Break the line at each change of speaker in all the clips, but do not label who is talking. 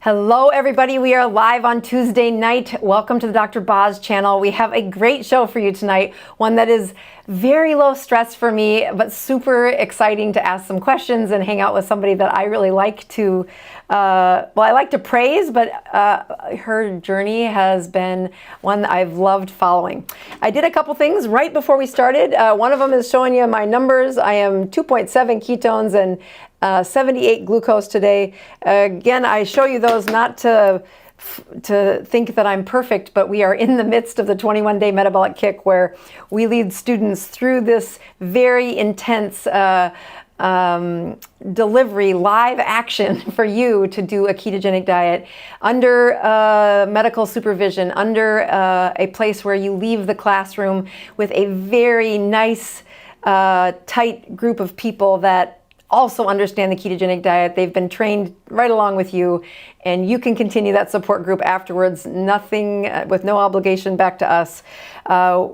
Hello everybody, we are live on Tuesday night. Welcome to the Dr. Boz channel. We have a great show for you tonight, one that is very low stress for me, but super exciting to ask some questions and hang out with somebody that I really like to, I like to praise, but her journey has been one that I've loved following. I did a couple things right before we started. One of them is showing you my numbers. I am 2.7 ketones and 78 glucose today. Again, I show you those not to think that I'm perfect, but we are in the midst of the 21-day metabolic kick where we lead students through this very intense delivery, live action for you to do a ketogenic diet under medical supervision, under a place where you leave the classroom with a very nice, tight group of people that also understand the ketogenic diet. They've been trained right along with you, and you can continue that support group afterwards, nothing with no obligation back to us.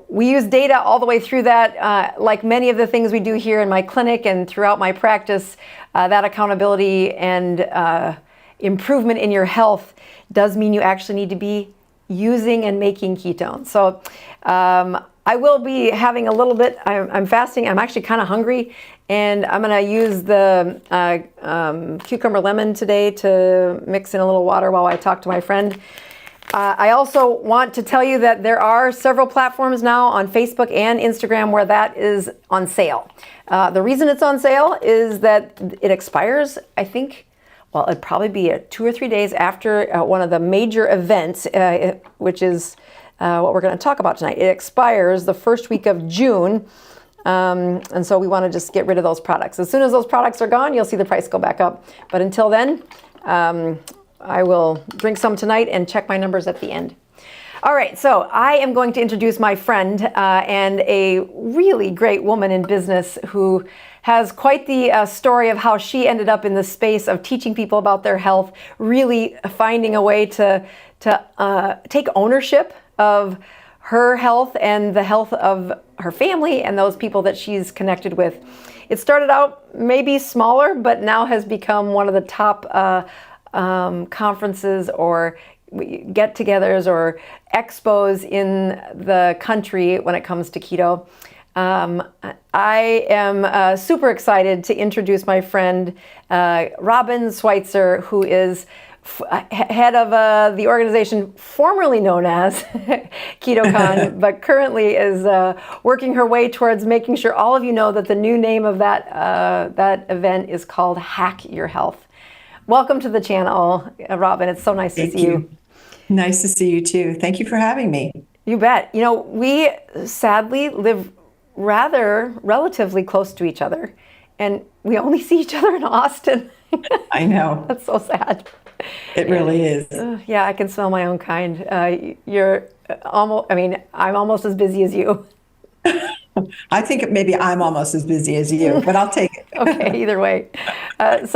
We use data all the way through that. Like many of the things we do here in my clinic and throughout my practice, that accountability and improvement in your health does mean you actually need to be using and making ketones. So I will be having a little bit, I'm fasting, I'm actually kind of hungry, and I'm going to use the cucumber lemon today to mix in a little water while I talk to my friend. I also want to tell you that there are several platforms now on Facebook and Instagram where that is on sale. The reason it's on sale is that it expires, I think, well, it'd probably be 2 or 3 days after one of the major events, which is what we're going to talk about tonight. It expires the first week of June, and so we want to just get rid of those products. As soon as those products are gone, you'll see the price go back up. But until then, I will drink some tonight and check my numbers at the end. All right, so I am going to introduce my friend and a really great woman in business who has quite the story of how she ended up in the space of teaching people about their health, really finding a way to take ownership of her health and the health of her family and those people that she's connected with. It started out maybe smaller, but now has become one of the top conferences or get-togethers or expos in the country when it comes to keto. I am super excited to introduce my friend Robin Schweitzer, who is head of the organization formerly known as KetoCon, but currently is working her way towards making sure all of you know that the new name of that event is called Hack Your Health. Welcome to the channel, Robin. It's so nice to see you.
Nice to see you too. Thank you for having me.
You bet. You know, we sadly live relatively close to each other, and we only see each other in Austin.
I know.
That's so sad.
It really is.
Yeah, I can smell my own kind. You're almost, I mean, I'm almost as busy as you.
I think maybe I'm almost as busy as you, but I'll take it.
Okay, either way. Last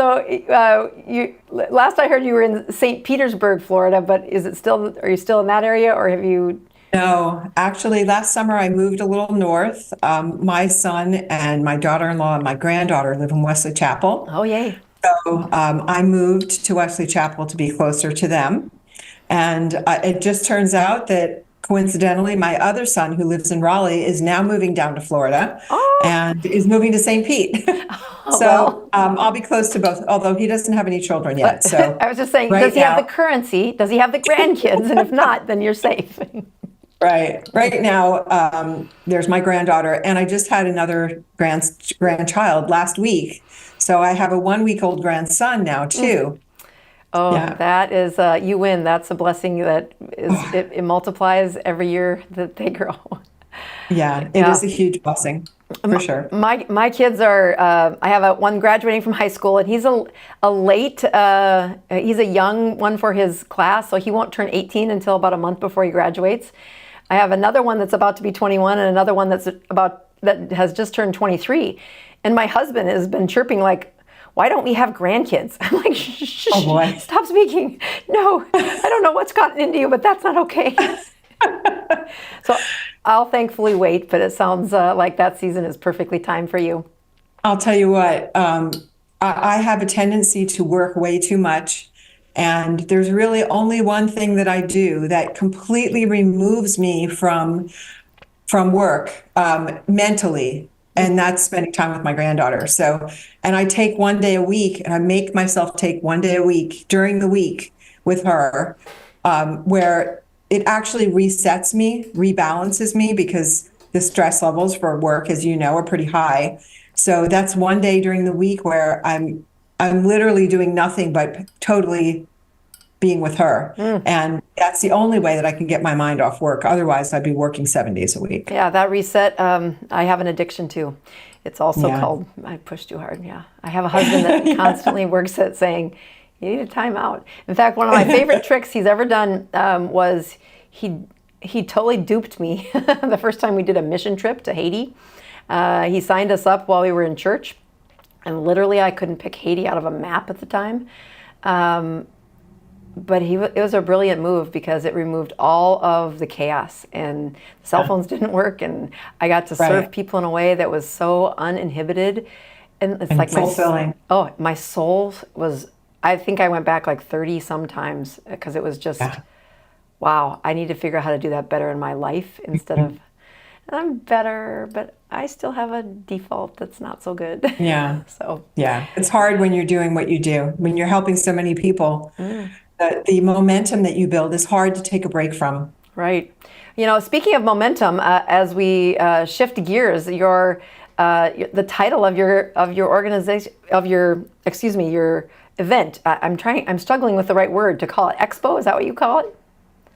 I heard you were in St. Petersburg, Florida, but are you still in that area, or have you?
No, actually last summer I moved a little north. My son and my daughter-in-law and my granddaughter live in Wesley Chapel.
Oh, yay.
So I moved to Wesley Chapel to be closer to them. And it just turns out that coincidentally, my other son who lives in Raleigh is now moving down to Florida and is moving to St. Pete. So I'll be close to both, although he doesn't have any children yet. So
I was just saying, does he have the currency? Does he have the grandkids? And if not, then you're safe.
Right. Right now, there's my granddaughter, and I just had another grandchild last week. So I have a 1-week-old grandson now, too.
Oh, yeah. That is, you win. That's a blessing that is, it multiplies every year that they grow.
Yeah, it is a huge blessing, for sure.
My kids are, I have one graduating from high school, and he's he's a young one for his class, so he won't turn 18 until about a month before he graduates. I have another one that's about to be 21 and another one that has just turned 23. And my husband has been chirping like, why don't we have grandkids? I'm like, shh,
oh boy.
Stop speaking. No, I don't know what's gotten into you, but that's not okay. So I'll thankfully wait, but it sounds like that season is perfectly timed for you.
I'll tell you what, I have a tendency to work way too much And there's really only one thing that I do that completely removes me from work mentally, and that's spending time with my granddaughter. So, and I take one day a week, and I make myself take one day a week during the week with her, where it actually resets me, rebalances me, because the stress levels for work, as you know, are pretty high. So that's one day during the week where I'm literally doing nothing but totally being with her. And that's the only way that I can get my mind off work. Otherwise, I'd be working 7 days a week.
Yeah, that reset, I have an addiction to. It's also
Yeah.
called, I push too hard. Yeah. I have a husband that constantly works at saying, you need a timeout. In fact, one of my favorite tricks he's ever done was he totally duped me the first time we did a mission trip to Haiti. He signed us up while we were in church, and literally I couldn't pick Haiti out of a map at the time. But it was a brilliant move because it removed all of the chaos, and cell phones didn't work, and I got to serve people in a way that was so uninhibited. And it's like
fulfilling.
My soul was, I think I went back like 30 sometimes because it was just, wow, I need to figure out how to do that better in my life instead of, I'm better, but I still have a default that's not so good.
Yeah.
So.
Yeah. It's hard when you're doing what you do, when you're helping so many people. The momentum that you build is hard to take a break from.
Right. You know, speaking of momentum, as we shift gears, the title of your organization, your event. I'm struggling with the right word to call it. Expo, is that what you call it?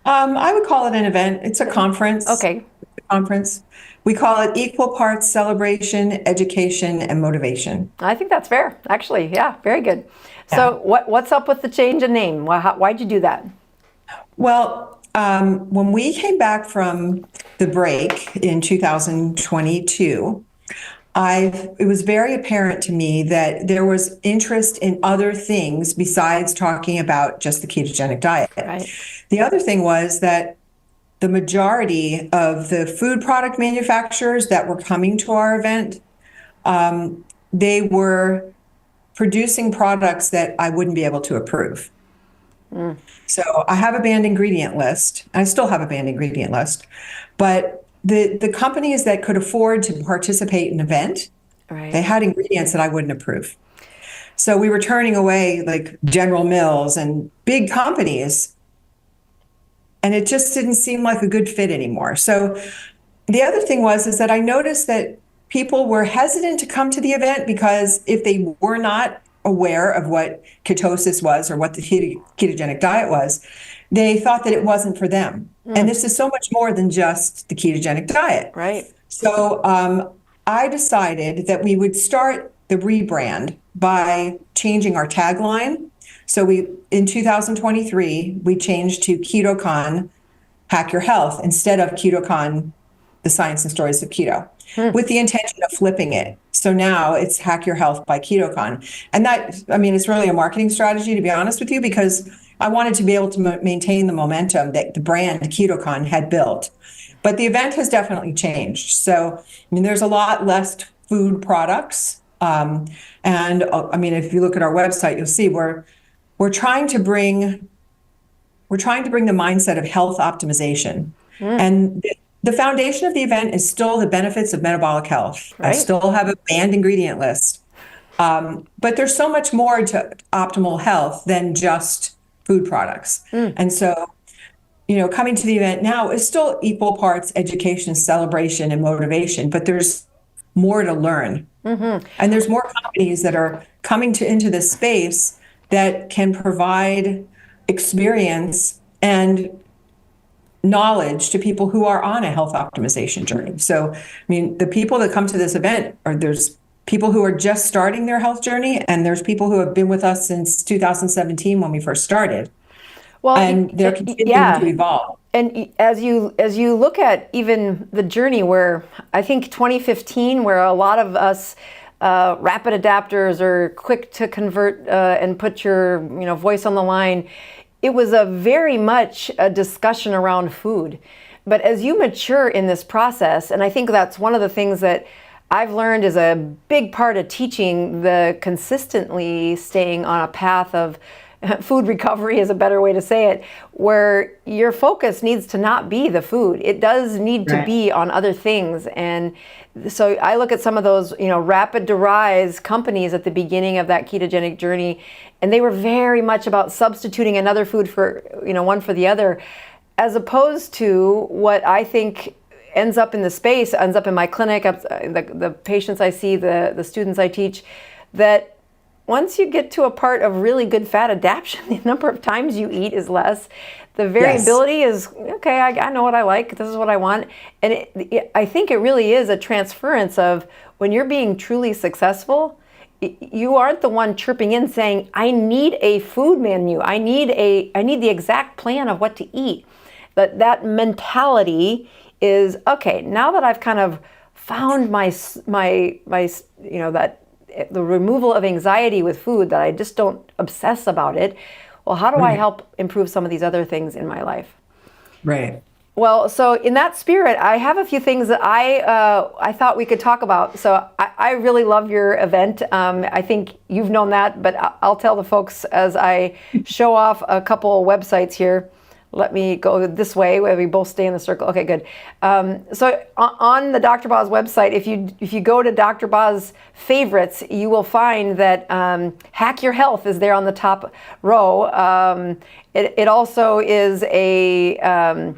I would call it an event. It's a conference.
Okay.
Conference. We call it equal parts celebration, education, and motivation.
I think that's fair, actually. Yeah, very good. So what's up with the change in name? Why'd you do that?
Well, when we came back from the break in 2022, it was very apparent to me that there was interest in other things besides talking about just the ketogenic diet.
Right.
The other thing was that the majority of the food product manufacturers that were coming to our event, they were producing products that I wouldn't be able to approve. So I have a banned ingredient list. I still have a banned ingredient list, but the companies that could afford to participate in an event, they had ingredients that I wouldn't approve. So we were turning away like General Mills and big companies, and it just didn't seem like a good fit anymore. So the other thing is that I noticed that people were hesitant to come to the event because if they were not aware of what ketosis was or what the ketogenic diet was, they thought that it wasn't for them. And this is so much more than just the ketogenic diet.
Right.
So I decided that we would start the rebrand by changing our tagline. So in 2023, we changed to KetoCon, Hack Your Health, instead of KetoCon, the science and stories of keto, with the intention of flipping it. So now it's Hack Your Health by KetoCon. And that, I mean, it's really a marketing strategy, to be honest with you, because I wanted to be able to maintain the momentum that the brand KetoCon had built. But the event has definitely changed. So, I mean, there's a lot less food products. And I mean, if you look at our website, you'll see we're trying to bring the mindset of health optimization. And the foundation of the event is still the benefits of metabolic health. I still have a banned ingredient list. But there's so much more to optimal health than just food products. And so, you know, coming to the event now is still equal parts education, celebration, and motivation, but there's more to learn. And there's more companies that are coming into this space that can provide experience and knowledge to people who are on a health optimization journey. So, I mean, the people that come to this event there's people who are just starting their health journey, and there's people who have been with us since 2017 when we first started. Well, and they're continuing to evolve.
And as you look at even the journey where I think 2015, where a lot of us rapid adapters are quick to convert and put your voice on the line, it was a very much a discussion around food. But as you mature in this process, and I think that's one of the things that I've learned is a big part of teaching, the consistently staying on a path of food recovery is a better way to say it, where your focus needs to not be the food. It does need to be on other things. And so I look at some of those, rapid to rise companies at the beginning of that ketogenic journey, and they were very much about substituting another food for, one for the other, as opposed to what I think ends up in the space, ends up in my clinic, the patients I see, the students I teach, that once you get to a part of really good fat adaptation, the number of times you eat is less. The variability is, okay, I know what I like, this is what I want. And I think it really is a transference of when you're being truly successful, you aren't the one chirping in saying, I need a food menu, I need the exact plan of what to eat. That mentality is, okay, now that I've kind of found that the removal of anxiety with food, that I just don't obsess about it, well, how do I help improve some of these other things in my life?
Right.
Well, so in that spirit, I have a few things that I thought we could talk about. So I really love your event. I think you've known that, but I'll tell the folks as I show off a couple websites here. Let me go this way where we both stay in the circle. Okay, good. So on the Dr. Boz website, if you go to Dr. Boz Favorites, you will find that Hack Your Health is there on the top row. It also is a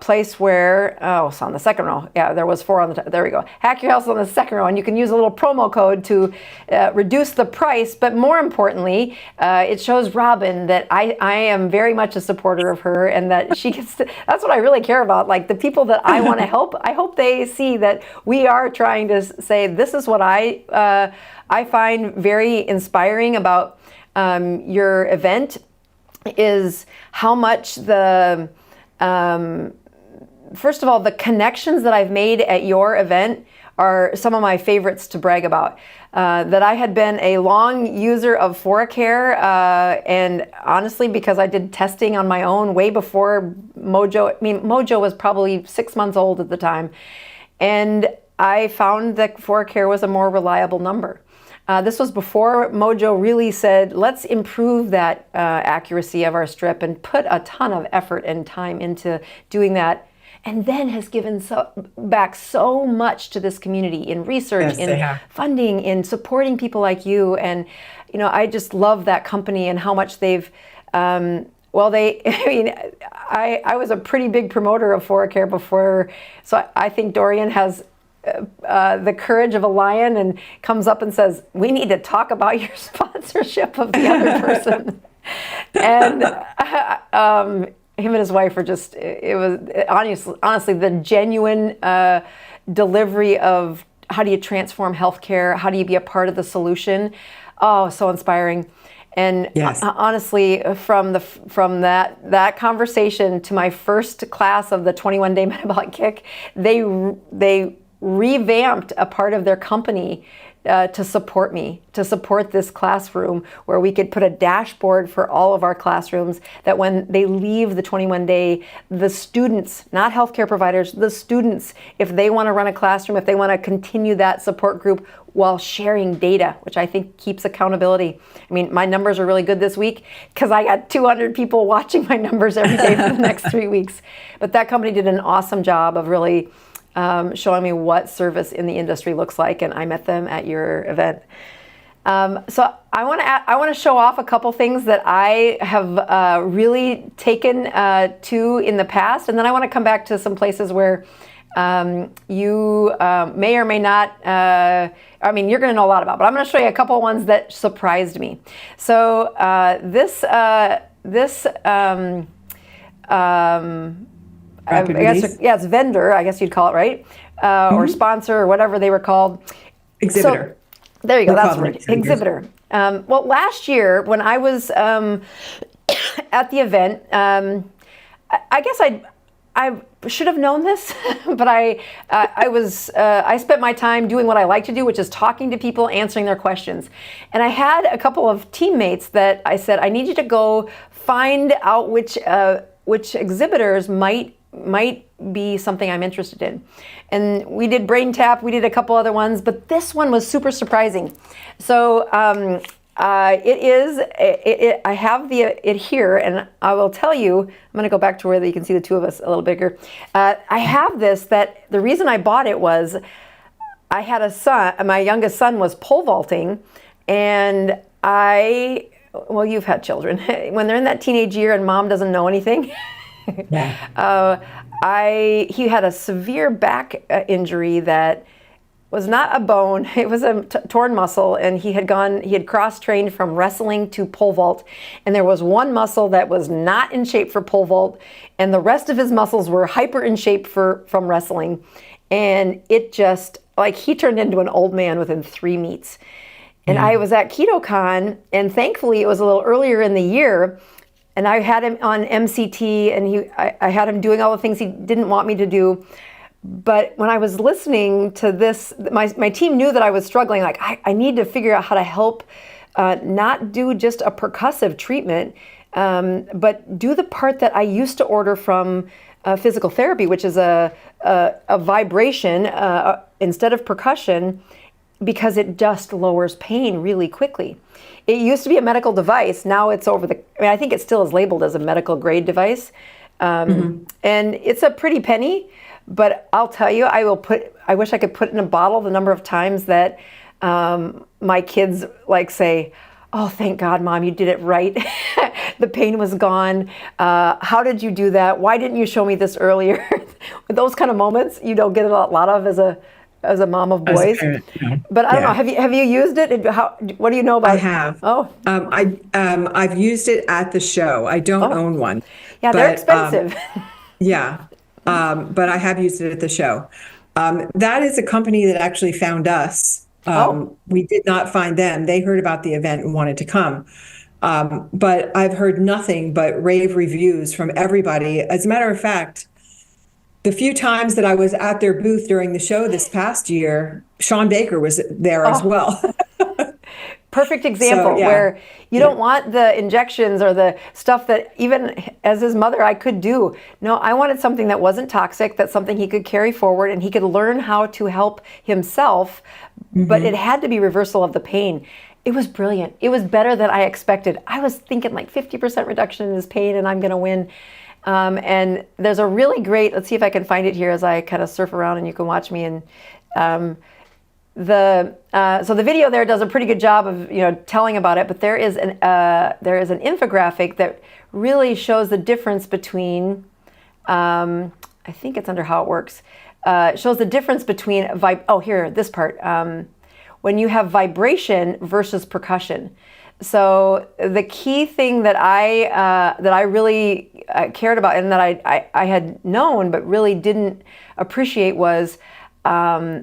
place where, it's on the second row. Yeah, there was 4 on the top. There we go. Hack Your Health on the second row, and you can use a little promo code to reduce the price. But more importantly, it shows Robin that I am very much a supporter of her, and that she gets to, that's what I really care about. Like the people that I want to help, I hope they see that we are trying to say, this is what I find very inspiring about your event, is how much first of all, the connections that I've made at your event are some of my favorites to brag about. That I had been a long user of ForaCare, and honestly, because I did testing on my own way before Mojo. Mojo was probably 6 months old at the time, and I found that ForaCare was a more reliable number. This was before Mojo really said, let's improve that accuracy of our strip, and put a ton of effort and time into doing that, and then has given back so much to this community in research, in funding, in supporting people like you. And, I just love that company and how much they've, I was a pretty big promoter of ForaCare before, so I think Dorian has the courage of a lion and comes up and says, we need to talk about your sponsorship of the other person. And him and his wife are just, it was honestly the genuine delivery of how do you transform healthcare? How do you be a part of the solution? Oh, so inspiring. And honestly, from that conversation to my first class of the 21-day metabolic kick, they revamped a part of their company to support me, to support this classroom, where we could put a dashboard for all of our classrooms, that when they leave the 21-day, the students, not healthcare providers, the students, if they want to run a classroom, if they want to continue that support group while sharing data, which I think keeps accountability. I mean, my numbers are really good this week because I got 200 people watching my numbers every day for the next 3 weeks. But that company did an awesome job of really showing me what service in the industry looks like, and I met them at your event. So I want to show off a couple things that I have really taken to in the past, and then I want to come back to some places where you may or may not. You're going to know a lot about, but I'm going to show you a couple ones that surprised me. So this. I guess, it's vendor, I guess you'd call it, right? Or sponsor, or whatever they were called.
Exhibitor.
So, there you go, that's the word, exhibitor. Well, last year when I was at the event, I guess I should have known this, but I spent my time doing what I like to do, which is talking to people, answering their questions. And I had a couple of teammates that I said, I need you to go find out which exhibitors might be something I'm interested in. And we did Brain Tap, we did a couple other ones, but this one was super surprising. So It is. I have it here, and I will tell you. I'm going to go back to where you can see the two of us a little bigger. I have this. That the reason I bought it was I had a son. My youngest son was pole vaulting, and well, you've had children. When they're in that teenage year and mom doesn't know anything.
Yeah.
He had a severe back injury that was not a bone, it was a torn muscle, and he had cross-trained from wrestling to pole vault, and there was one muscle that was not in shape for pole vault, and the rest of his muscles were hyper in shape from wrestling, and it just, like, he turned into an old man within 3 meets. And I was at KetoCon, and thankfully it was a little earlier in the year, and I had him on MCT, and I had him doing all the things he didn't want me to do. But when I was listening to this, my team knew that I was struggling. Like, I need to figure out how to help not do just a percussive treatment, but do the part that I used to order from physical therapy, which is a vibration instead of percussion, because it just lowers pain really quickly. It used to be a medical device. Now it's I think it still is labeled as a medical grade device. And it's a pretty penny. But I'll tell you, I wish I could put in a bottle the number of times that my kids say, "Oh, thank God, Mom, you did it right. The pain was gone. How did you do that? Why didn't you show me this earlier?" Those kind of moments you don't get a lot of as a mom of boys.
Parent, yeah.
But I don't know. Have you used it? What do you know about it?
I have.
Oh,
I've used it at the show. I don't own one.
Yeah, they're expensive.
Yeah. But I have used it at the show. That is a company that actually found us. We did not find them. They heard about the event and wanted to come. But I've heard nothing but rave reviews from everybody. As a matter of fact, the few times that I was at their booth during the show this past year, Sean Baker was there as well.
Perfect example where you don't want the injections or the stuff that even as his mother I could do. No, I wanted something that wasn't toxic, that's something he could carry forward and he could learn how to help himself, but it had to be reversal of the pain. It was brilliant. It was better than I expected. I was thinking like 50% reduction in his pain and I'm going to win. And there's a really great, let's see if I can find it here as I kind of surf around and you can watch me. And so the video there does a pretty good job of telling about it, but there is an infographic that really shows the difference between I think it's under how it works. Shows the difference between this part when you have vibration versus percussion. So the key thing that I really cared about and that I had known but really didn't appreciate was how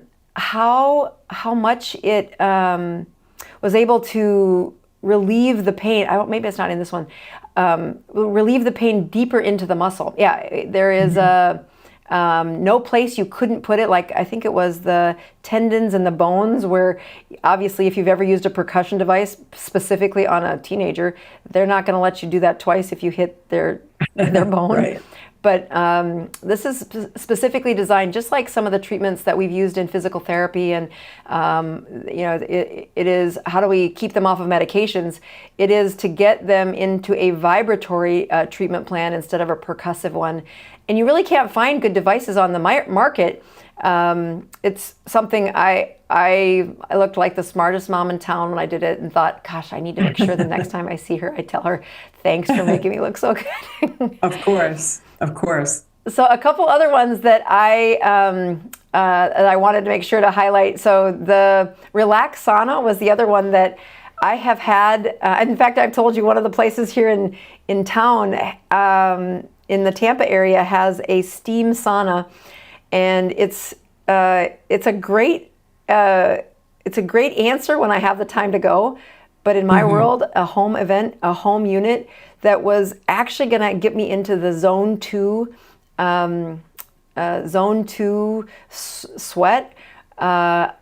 much it was able to relieve the pain. Maybe it's not in this one. Relieve the pain deeper into the muscle. Yeah, there is no place you couldn't put it. Like I think it was the tendons and the bones where obviously if you've ever used a percussion device specifically on a teenager, they're not going to let you do that twice if you hit their bone. Right. But this is specifically designed just like some of the treatments that we've used in physical therapy and it is how do we keep them off of medications. It is to get them into a vibratory treatment plan instead of a percussive one. And you really can't find good devices on the market. It's something I looked like the smartest mom in town when I did it and thought, gosh, I need to make sure the next time I see her, I tell her, thanks for making me look so good.
Of course.
So a couple other ones that I wanted to make sure to highlight. So the Relax Sauna was the other one that I have had. In fact, I've told you one of the places here in town, in the Tampa area, has a steam sauna, and it's a great answer when I have the time to go. But in my world, a home event, a home unit that was actually going to get me into the zone 2 sweat. I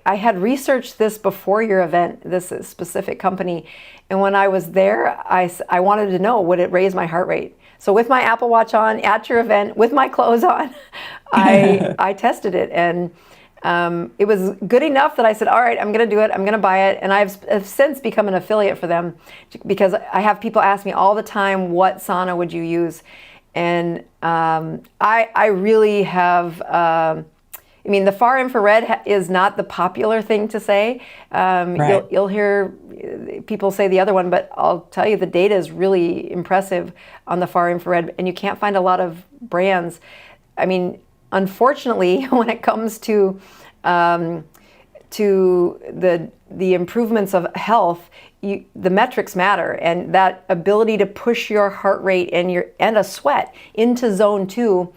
had researched this before your event, this specific company, and when I was there, I wanted to know, would it raise my heart rate? So with my Apple Watch on at your event, with my clothes on, I tested it, and it was good enough that I said, all right, I'm going to do it. I'm going to buy it. And I've since become an affiliate for them because I have people ask me all the time, what sauna would you use? And I really have, I mean, the far infrared is not the popular thing to say.
Right.
You'll hear people say the other one, but I'll tell you the data is really impressive on the far infrared, and you can't find a lot of brands. I mean, unfortunately, when it comes to the improvements of health, the metrics matter, and that ability to push your heart rate and a sweat into zone 2.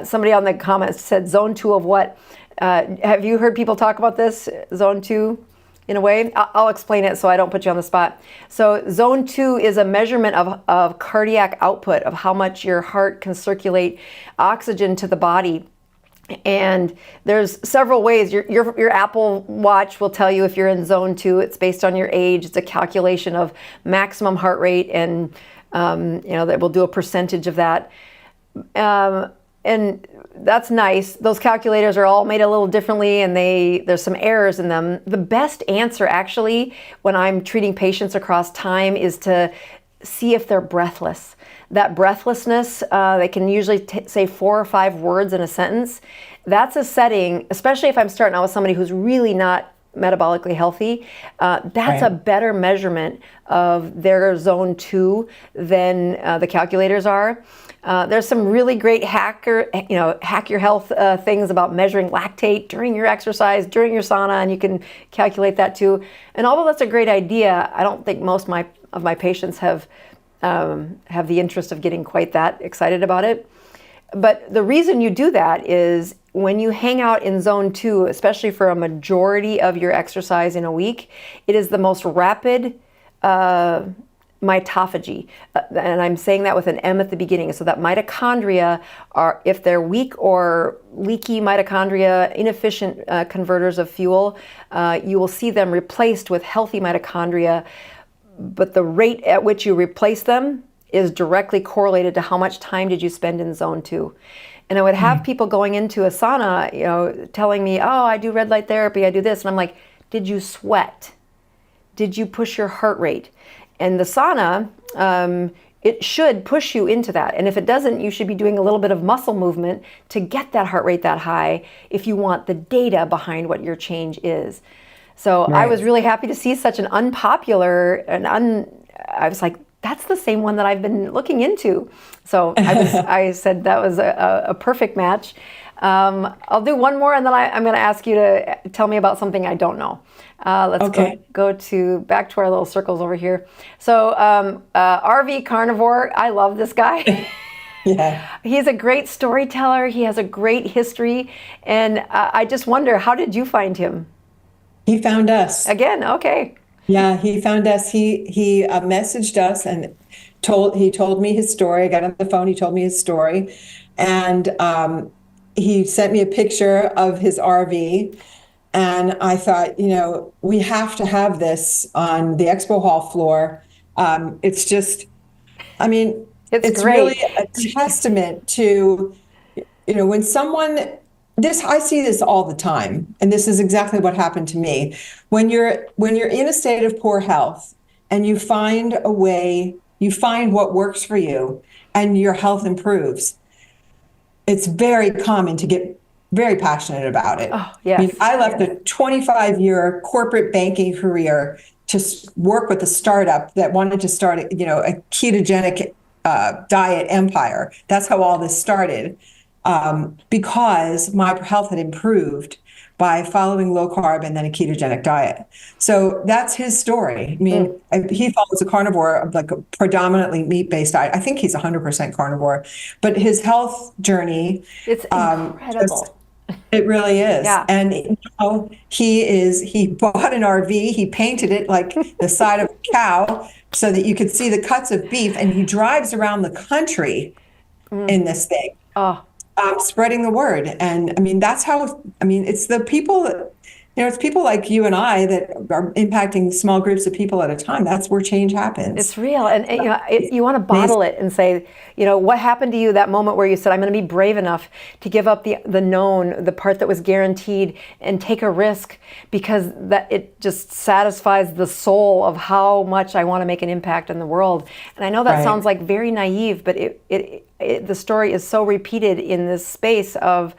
Somebody on the comments said zone 2 of what? Have you heard people talk about this, zone 2? In a way, I'll explain it so I don't put you on the spot. So zone 2 is a measurement of cardiac output, of how much your heart can circulate oxygen to the body. And there's several ways. Your Apple Watch will tell you if you're in zone 2. It's based on your age. It's a calculation of maximum heart rate, and that will do a percentage of that. And that's nice. Those calculators are all made a little differently, and there's some errors in them. The best answer, actually, when I'm treating patients across time, is to see if they're breathless. That breathlessness, they can usually say 4 or 5 words in a sentence. That's a setting, especially if I'm starting out with somebody who's really not metabolically healthy. That's
Right.
a better measurement of their zone 2 than the calculators are. There's some really great hack your health things about measuring lactate during your exercise, during your sauna, and you can calculate that too. And although that's a great idea, I don't think most of my patients have the interest of getting quite that excited about it. But the reason you do that is when you hang out in zone 2, especially for a majority of your exercise in a week, it is the most rapid mitophagy. And I'm saying that with an M at the beginning. So that mitochondria are, if they're weak or leaky mitochondria, inefficient converters of fuel, you will see them replaced with healthy mitochondria. But the rate at which you replace them is directly correlated to how much time did you spend in zone 2. And I would have people going into a sauna, telling me, oh, I do red light therapy, I do this. And I'm like, did you sweat? Did you push your heart rate? And the sauna, it should push you into that. And if it doesn't, you should be doing a little bit of muscle movement to get that heart rate that high if you want the data behind what your change is. So
Right.
I was really happy to see such an unpopular, I was like, that's the same one that I've been looking into. So I said that was a perfect match. I'll do one more, and then I'm going to ask you to tell me about something I don't know. Let's
Okay.
go back to our little circles over here. So RV Carnivore, I love this guy.
Yeah.
He's a great storyteller. He has a great history. And I just wonder, how did you find him?
He found us.
Again, okay.
Yeah, he found us. He messaged us and told me his story. I got on the phone. He told me his story, and he sent me a picture of his RV. And I thought, we have to have this on the expo hall floor. It's just, it's
great.
really a testament to, when someone. I see this all the time, and this is exactly what happened to me. When you're in a state of poor health and you find a way, you find what works for you, and your health improves, it's very common to get very passionate about it.
Oh, yes.
I left a 25-year corporate banking career to work with a startup that wanted to start a ketogenic diet empire. That's how all this started. Because my health had improved by following low carb and then a ketogenic diet. So that's his story. He follows a carnivore, like a predominantly meat-based diet. I think he's 100% carnivore, but his health journey,
It's incredible.
it really is.
Yeah.
And he bought an RV, he painted it like the side of a cow so that you could see the cuts of beef, and he drives around the country in this thing.
Oh.
Spreading the word. And that's how, it's the people It's people like you and I that are impacting small groups of people at a time. That's where change happens.
It's real. And you want to
Amazing.
bottle it and say, what happened to you that moment where you said, I'm going to be brave enough to give up the known, the part that was guaranteed, and take a risk, because that it just satisfies the soul of how much I want to make an impact in the world. And I know that sounds like very naive, but the story is so repeated in this space of,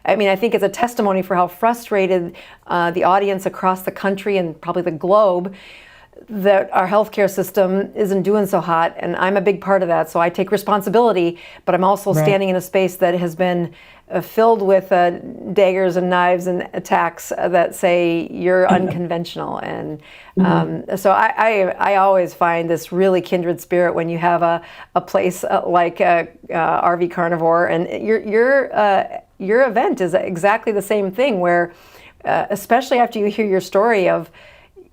I think it's a testimony for how frustrated the audience across the country and probably the globe that our healthcare system isn't doing so hot. And I'm a big part of that, so I take responsibility, but I'm also standing in a space that has been filled with daggers and knives and attacks that say you're unconventional. And so I always find this really kindred spirit when you have a place like RV Carnivore, and your event is exactly the same thing, where especially after you hear your story of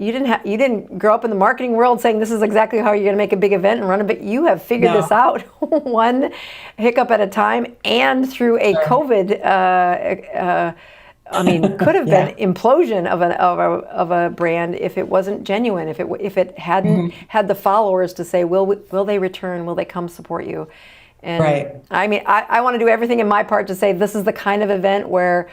you didn't grow up in the marketing world saying this is exactly how you're going to make a big event and run it, but you have figured this out one hiccup at a time, and through a COVID could have been implosion of a brand if it wasn't genuine, if it hadn't had the followers to say, will they return, will they come support you? And I want to do everything in my part to say this is the kind of event where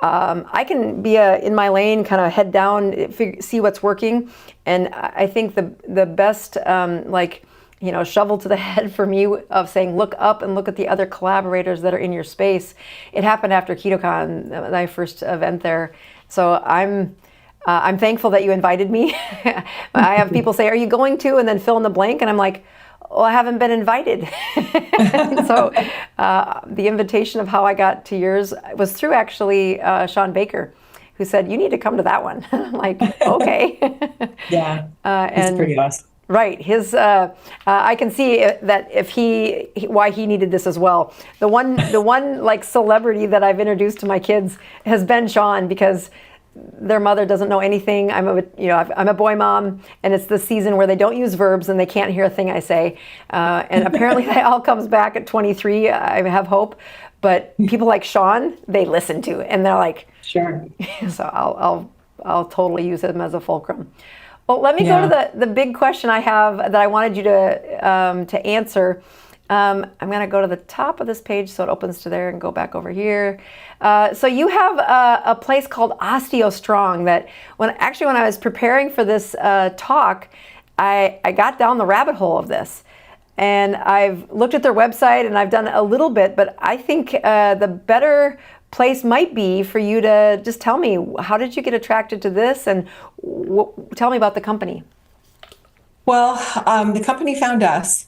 I can be in my lane, kind of head down, see what's working. And I think the best shovel to the head for me of saying look up and look at the other collaborators that are in your space. It happened after KetoCon, my first event there. So I'm thankful that you invited me. I have people say, "Are you going to?" and then fill in the blank, and I'm like, well, I haven't been invited. So the invitation of how I got to yours was through actually Sean Baker, who said, you need to come to that one. I'm like, okay.
Yeah, it's pretty awesome.
Right. I can see that why he needed this as well. The one like celebrity that I've introduced to my kids has been Sean, because their mother doesn't know anything. I'm a boy mom, and it's the season where they don't use verbs and they can't hear a thing I say. And apparently that all comes back at 23. I have hope, but people like Sean, they listen to, and they're like, sure. So I'll totally use him as a fulcrum. Well, let me go to the big question I have that I wanted you to answer. I'm going to go to the top of this page so it opens to there and go back over here. So you have a place called OsteoStrong that when I was preparing for this talk, I got down the rabbit hole of this. And I've looked at their website and I've done a little bit, but I think the better place might be for you to just tell me, how did you get attracted to this, and tell me about the company.
Well, the company found us.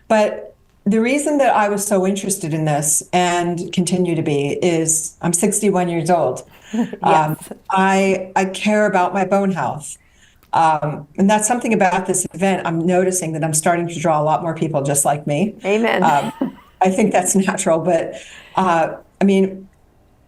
But the reason that I was so interested in this and continue to be is I'm 61 years old. Yes. I care about my bone health. And that's something about this event. I'm noticing that I'm starting to draw a lot more people just like me.
Amen.
I think that's natural, but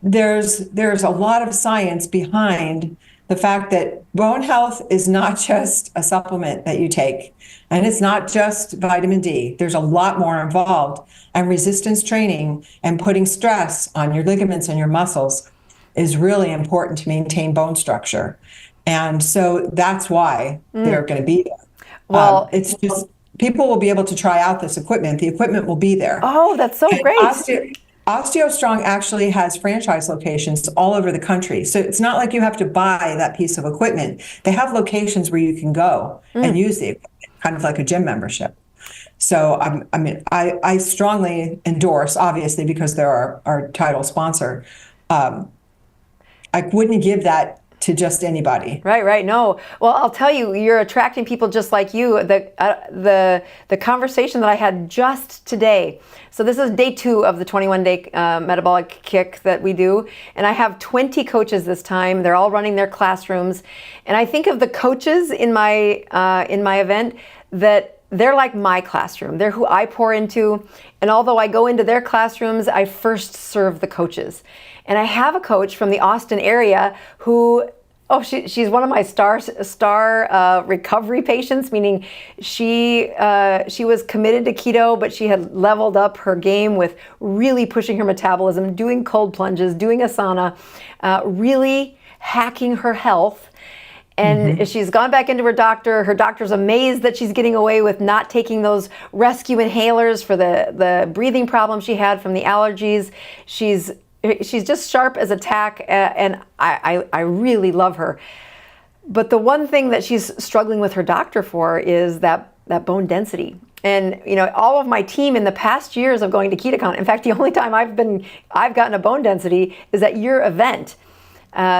there's a lot of science behind the fact that bone health is not just a supplement that you take, and it's not just vitamin D. There's a lot more involved, and resistance training and putting stress on your ligaments and your muscles is really important to maintain bone structure. And so that's why they're going to be there. Well, it's just people will be able to try out this equipment. The equipment will be there.
Oh, that's so great.
OsteoStrong actually has franchise locations all over the country. So it's not like you have to buy that piece of equipment. They have locations where you can go and use the equipment, kind of like a gym membership. So I strongly endorse, obviously, because they're our title sponsor. I wouldn't give that to just anybody.
Right. No. Well, I'll tell you, you're attracting people just like you. The conversation that I had just today. So this is day 2 of the 21-day metabolic kick that we do, and I have 20 coaches this time. They're all running their classrooms, and I think of the coaches in my event that they're like my classroom. They're who I pour into, and although I go into their classrooms, I first serve the coaches. And I have a coach from the Austin area who, she's one of my star recovery patients, meaning she was committed to keto, but she had leveled up her game with really pushing her metabolism, doing cold plunges, doing asana, really hacking her health. And she's gone back into her doctor. Her doctor's amazed that she's getting away with not taking those rescue inhalers for the breathing problem she had from the allergies. She's just sharp as a tack, and I really love her. But the one thing that she's struggling with her doctor for is that bone density. And all of my team in the past years of going to KetoCon, in fact, the only time I've gotten a bone density is at your event.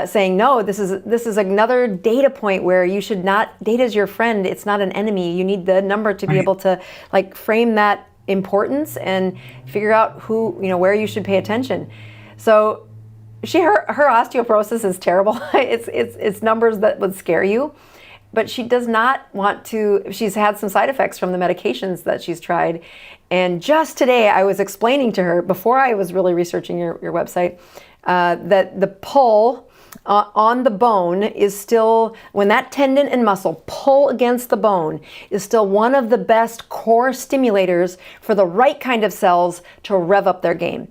Saying, no, this is another data point where you should not, data is your friend, it's not an enemy. You need the number to be able to frame that importance and figure out where you should pay attention. So her osteoporosis is terrible. It's numbers that would scare you, but she does not want to, she's had some side effects from the medications that she's tried. And just today I was explaining to her, before I was really researching your website, that the pull on the bone is still, when that tendon and muscle pull against the bone, is still one of the best core stimulators for the right kind of cells to rev up their game.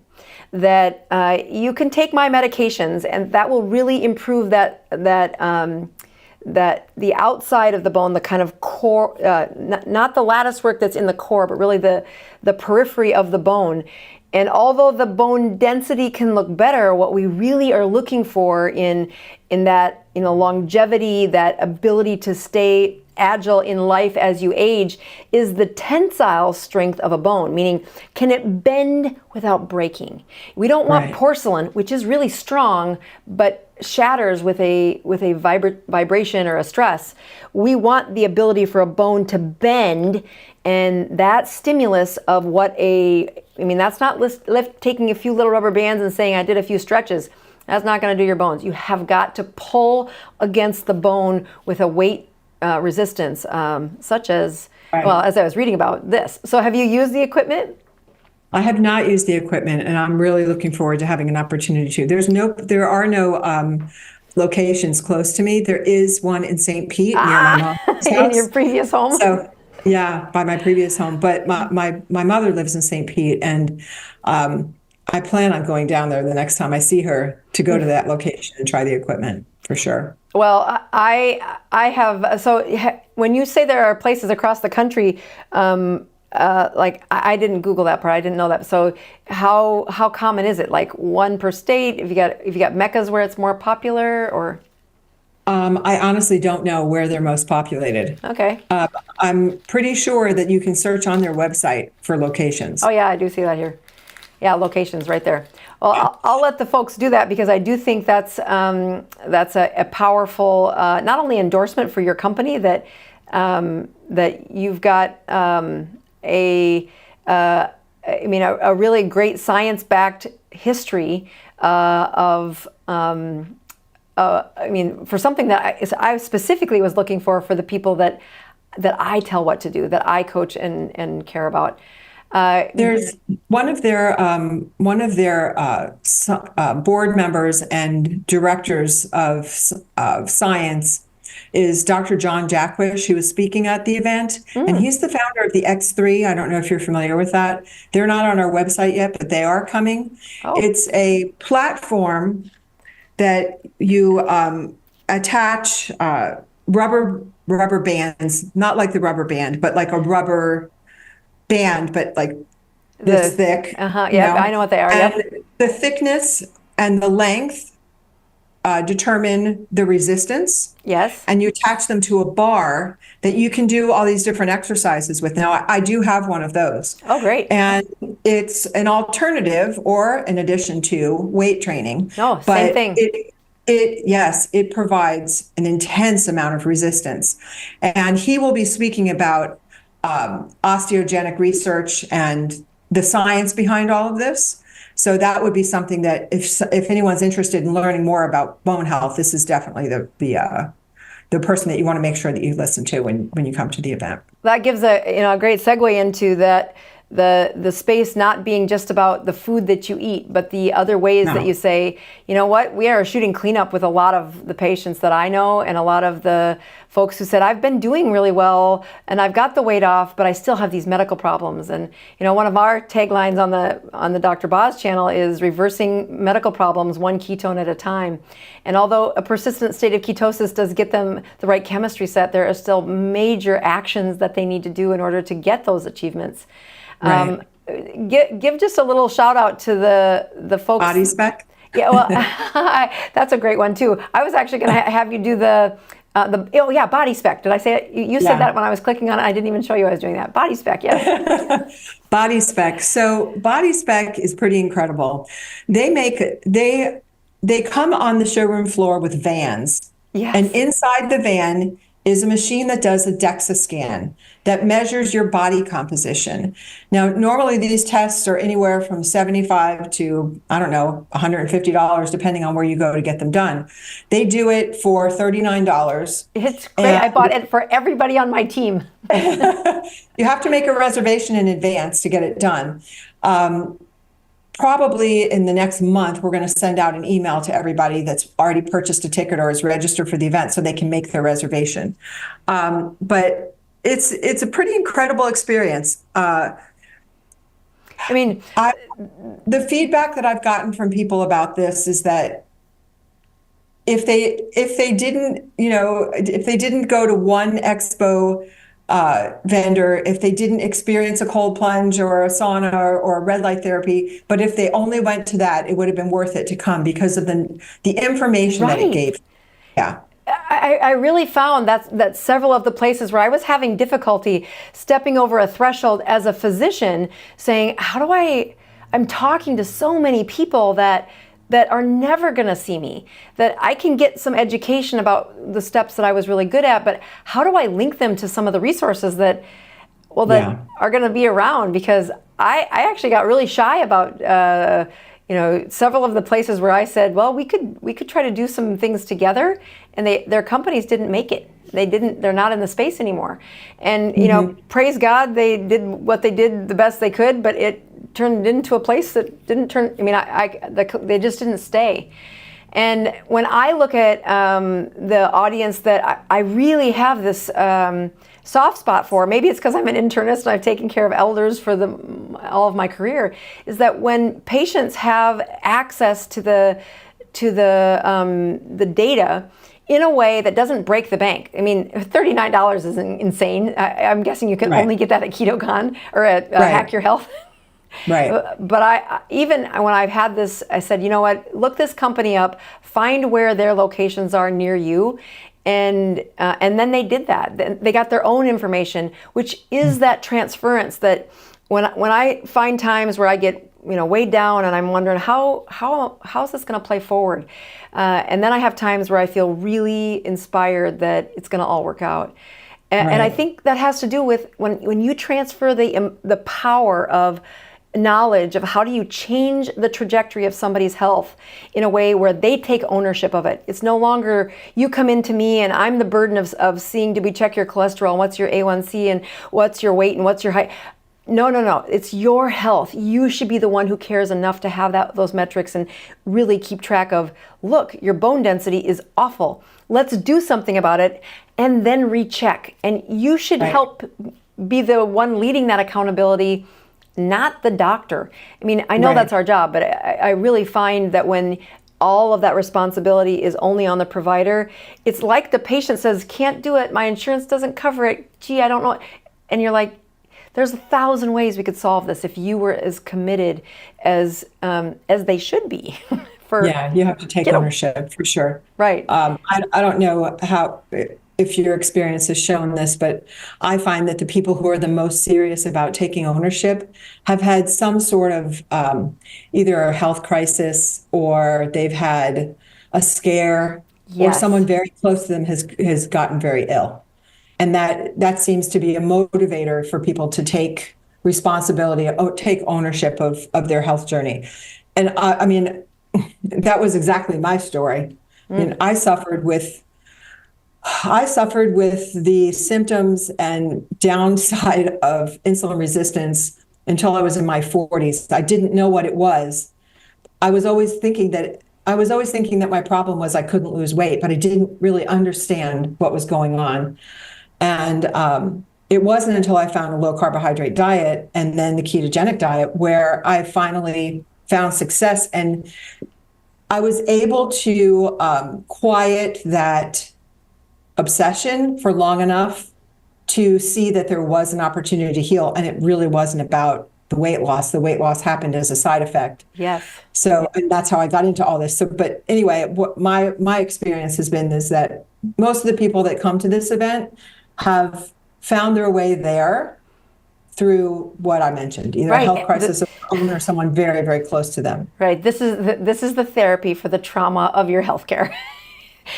That you can take my medications and that will really improve that the outside of the bone, the kind of core, not the lattice work that's in the core, but really the periphery of the bone. And although the bone density can look better, what we really are looking for in that longevity, that ability to stay agile in life as you age, is the tensile strength of a bone, meaning can it bend without breaking? We don't want porcelain, which is really strong, but shatters with a vibration or a stress. We want the ability for a bone to bend, and that stimulus of that's not taking a few little rubber bands and saying I did a few stretches. That's not going to do your bones. You have got to pull against the bone with a weight resistance, such as, as I was reading about this. So have you used the equipment?
I have not used the equipment, and I'm really looking forward to having an opportunity to. There are no locations close to me. There is one in St. Pete near my mom's house.
In your previous home?
So, yeah, by my previous home. But my mother lives in St. Pete, and I plan on going down there the next time I see her to go to that location and try the equipment for sure.
Well, I have, so when you say there are places across the country, I didn't Google that part. I didn't know that. So how common is it? Like one per state? If you got meccas where it's more popular, or?
I honestly don't know where they're most populated.
Okay.
I'm pretty sure that you can search on their website for locations.
Oh yeah, I do see that here. Yeah, locations right there. Well, I'll let the folks do that, because I do think that's a powerful, not only endorsement for your company that you've got a really great science-backed history for something that I specifically was looking for the people that I tell what to do, that I coach and care about.
There's one of their board members and directors of science is Dr. John Jackwish, who was speaking at the event, and he's the founder of the X3. I don't know if you're familiar with that. They're not on our website yet, but they are coming. Oh. It's a platform that you attach rubber bands, not like the rubber band, but like a rubber band, but like this thick.
Yeah, I know what they are.
And the thickness and the length determine the resistance.
Yes. And
you attach them to a bar that you can do all these different exercises with. Now, I do have one of those.
Oh, great.
And it's an alternative or an addition to weight training.
Oh, same thing.
It provides an intense amount of resistance. And he will be speaking about osteogenic research and the science behind all of this. So that would be something that if anyone's interested in learning more about bone health, this is definitely the person that you want to make sure that you listen to when you come to the event.
That gives a great segue into that the space not being just about the food that you eat, but the other ways that you say, you know what, we are shooting cleanup with a lot of the patients that I know and a lot of the folks who said, I've been doing really well and I've got the weight off, but I still have these medical problems. And one of our taglines on the Dr. Boz channel is reversing medical problems one ketone at a time. And although a persistent state of ketosis does get them the right chemistry set, there are still major actions that they need to do in order to get those achievements.
Right.
Give just a little shout out to the folks.
Body spec.
Yeah, well, that's a great one too. I was actually going to have you do body spec. Did I say it? You said that when I was clicking on it. I didn't even show you I was doing that. Body spec, yes.
Body spec. So body spec is pretty incredible. They come on the showroom floor with vans.
Yes.
And inside the van is a machine that does a DEXA scan that measures your body composition. Now, normally these tests are anywhere from $75 to, $150, depending on where you go to get them done. They do it for $39.
It's great. I bought it for everybody on my team.
You have to make a reservation in advance to get it done. Probably in the next month, we're going to send out an email to everybody that's already purchased a ticket or is registered for the event so they can make their reservation. But it's a pretty incredible experience. The feedback that I've gotten from people about this is that if they didn't go to one expo vendor, if they didn't experience a cold plunge or a sauna or a red light therapy, but if they only went to that, it would have been worth it to come because of the information that it gave. Yeah.
I really found that several of the places where I was having difficulty stepping over a threshold as a physician, saying, I'm talking to so many people that are never going to see me, that I can get some education about the steps that I was really good at, but how do I link them to some of the resources that are going to be around? Because I actually got really shy about several of the places where I said, well, we could try to do some things together, and their companies didn't make it. They're not in the space anymore. And praise God, they did what they did the best they could, but it turned into a place that didn't turn. They just didn't stay. And when I look at the audience that I really have this soft spot for, maybe it's because I'm an internist and I've taken care of elders for all of my career, is that when patients have access to the data in a way that doesn't break the bank. $39 is insane. I'm guessing you can only get that at KetoCon or at Hack Your Health.
Right.
But even when I've had this, I said, you know what, look this company up, find where their locations are near you. And then they did that. They got their own information, which is that transference that when I find times where I get weighed down and I'm wondering how's this going to play forward, and then I have times where I feel really inspired that it's going to all work out. And I think that has to do with when you transfer the power of knowledge of how do you change the trajectory of somebody's health in a way where they take ownership of it. It's no longer you come into me and I'm the burden of seeing, did we check your cholesterol and what's your A1C and what's your weight and what's your height. No. It's your health. You should be the one who cares enough to have those metrics and really keep track of, look, your bone density is awful. Let's do something about it and then recheck. And you should help be the one leading that accountability, not the doctor. I know that's our job, but I really find that when all of that responsibility is only on the provider, it's like the patient says, can't do it, my insurance doesn't cover it, gee, I don't know. And you're like, there's 1,000 ways we could solve this if you were as committed as they should be.
You have to take ownership for sure.
Right.
I don't know if your experience has shown this, but I find that the people who are the most serious about taking ownership have had some sort of either a health crisis or they've had a scare or someone very close to them has gotten very ill. And that seems to be a motivator for people to take responsibility, take ownership of their health journey. And that was exactly my story. I suffered with the symptoms and downside of insulin resistance until I was in my 40s. I didn't know what it was. I was always thinking that I was always thinking that my problem was I couldn't lose weight, but I didn't really understand what was going on. And it wasn't until I found a low carbohydrate diet and then the ketogenic diet where I finally found success. And I was able to quiet that obsession for long enough to see that there was an opportunity to heal. And it really wasn't about the weight loss. The weight loss happened as a side effect.
Yes.
So, and that's how I got into all this. So, but anyway, what my experience has been is that most of the people that come to this event have found their way there through what I mentioned, either a health crisis of their own or someone very, very close to them.
Right. This is the therapy for the trauma of your healthcare.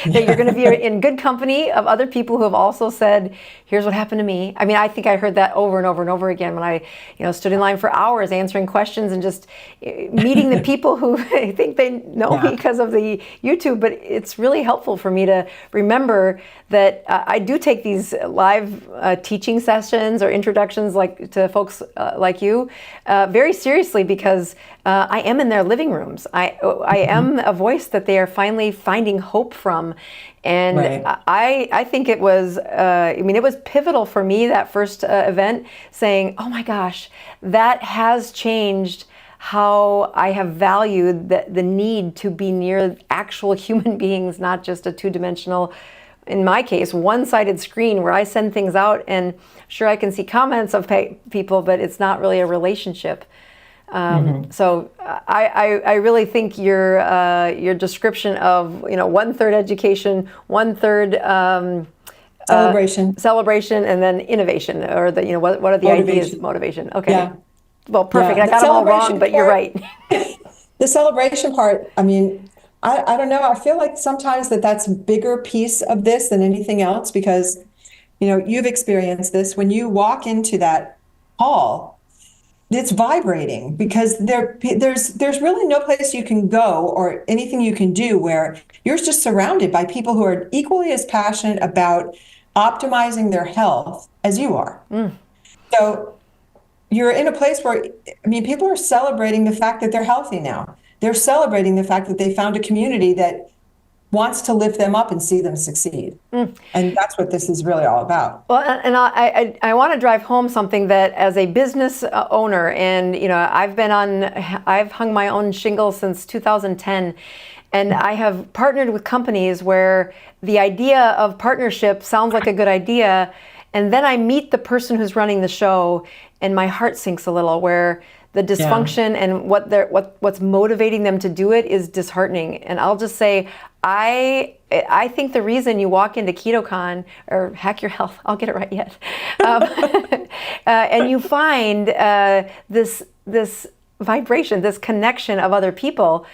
That you're going to be in good company of other people who have also said, here's what happened to me. I mean, I think I heard that over and over and over again when I, stood in line for hours answering questions and just meeting the people who think they know me because of the YouTube. But it's really helpful for me to remember that I do take these live teaching sessions or introductions to folks like you very seriously, because I am in their living rooms. I am a voice that they are finally finding hope from. And I think it was, it was pivotal for me, that first event, saying, oh my gosh, that has changed how I have valued the need to be near actual human beings, not just a two-dimensional, in my case, one-sided screen where I send things out and sure I can see comments of people, but it's not really a relationship. So I really think your description of 1/3 education, 1/3 celebration, and then innovation, or what are the ideas? Motivation. Okay. Yeah. Well, perfect. I got them all wrong, but you're right.
The celebration part. I mean, I don't know. I feel like sometimes that's a bigger piece of this than anything else, because you've experienced this when you walk into that hall. It's vibrating because there's really no place you can go or anything you can do where you're just surrounded by people who are equally as passionate about optimizing their health as you are. So you're in a place where, people are celebrating the fact that they're healthy now. They're celebrating the fact that they found a community that wants to lift them up and see them succeed. And that's what this is really all about.
Well, and I want to drive home something that, as a business owner, and I've hung my own shingle since 2010, and I have partnered with companies where the idea of partnership sounds like a good idea, and then I meet the person who's running the show, and my heart sinks a little, where the dysfunction and what's motivating them to do it is disheartening. And I'll just say, I think the reason you walk into KetoCon, or Hack Your Health, I'll get it right yet, and you find this vibration, this connection of other people,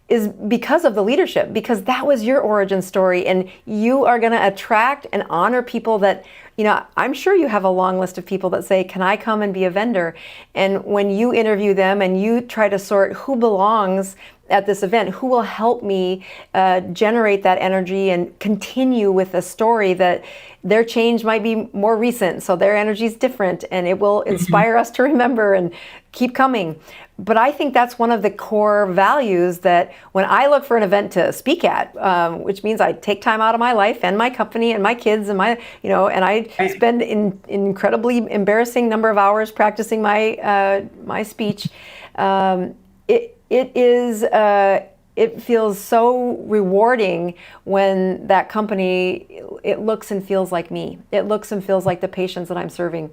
is because of the leadership, because that was your origin story, and you are going to attract and honor people that, I'm sure you have a long list of people that say, can I come and be a vendor? And when you interview them and you try to sort who belongs at this event, who will help me generate that energy and continue with a story that their change might be more recent, so their energy is different, and it will inspire us to remember and keep coming. But I think that's one of the core values that when I look for an event to speak at, which means I take time out of my life and my company and my kids and my, and I spend an incredibly embarrassing number of hours practicing my speech. It feels so rewarding when that company, it looks and feels like me. It looks and feels like the patients that I'm serving.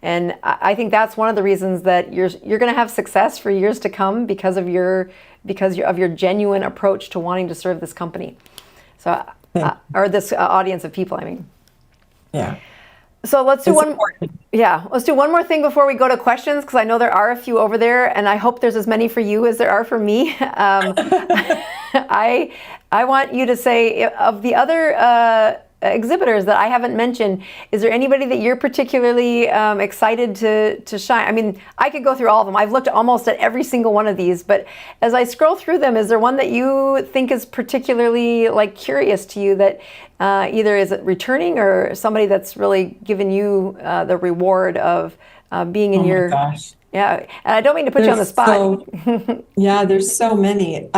And I think that's one of the reasons that you're going to have success for years to come, because of your genuine approach to wanting to serve this company. So, or this audience of people, I mean.
Yeah.
So let's do let's do one more thing before we go to questions, because I know there are a few over there, and I hope there's as many for you as there are for me. I want you to say, of the other exhibitors that I haven't mentioned, is there anybody that you're particularly excited to shine? I mean, I could go through all of them. I've looked almost at every single one of these, but as I scroll through them, is there one that you think is particularly curious to you, that either is it returning or somebody that's really given you the reward of being in your...
Gosh.
Yeah, and I don't mean to put you on the spot.
Yeah, there's so many.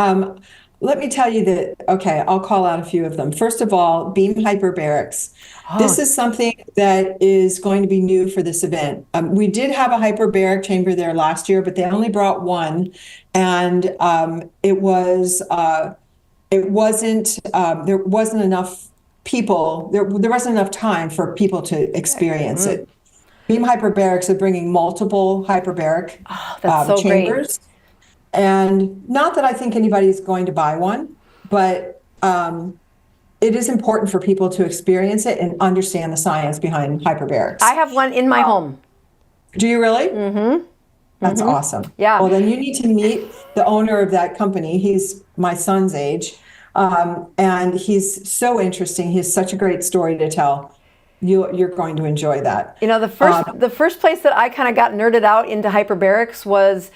let me tell you that, okay, I'll call out a few of them. First of all, beam hyperbarics. This
Oh,
is something that is going to be new for this event. We did have a hyperbaric chamber there last year, but they only brought one, and it wasn't there wasn't enough people there wasn't enough time for people to experience it. Beam hyperbarics are bringing multiple hyperbaric
oh, that's so great.
chambers, and not that I think anybody's going to buy one, but it is important for people to experience it and understand the science behind
I
hyperbarics.
have one in my home.
Do you really? Mm-hmm. That's awesome.
Yeah.
Well, then you need to meet the owner of that company. He's my son's age, and he's so interesting. He has such a great story to tell. You're going to enjoy that.
You know, the first place that I kind of got nerded out into hyperbarics was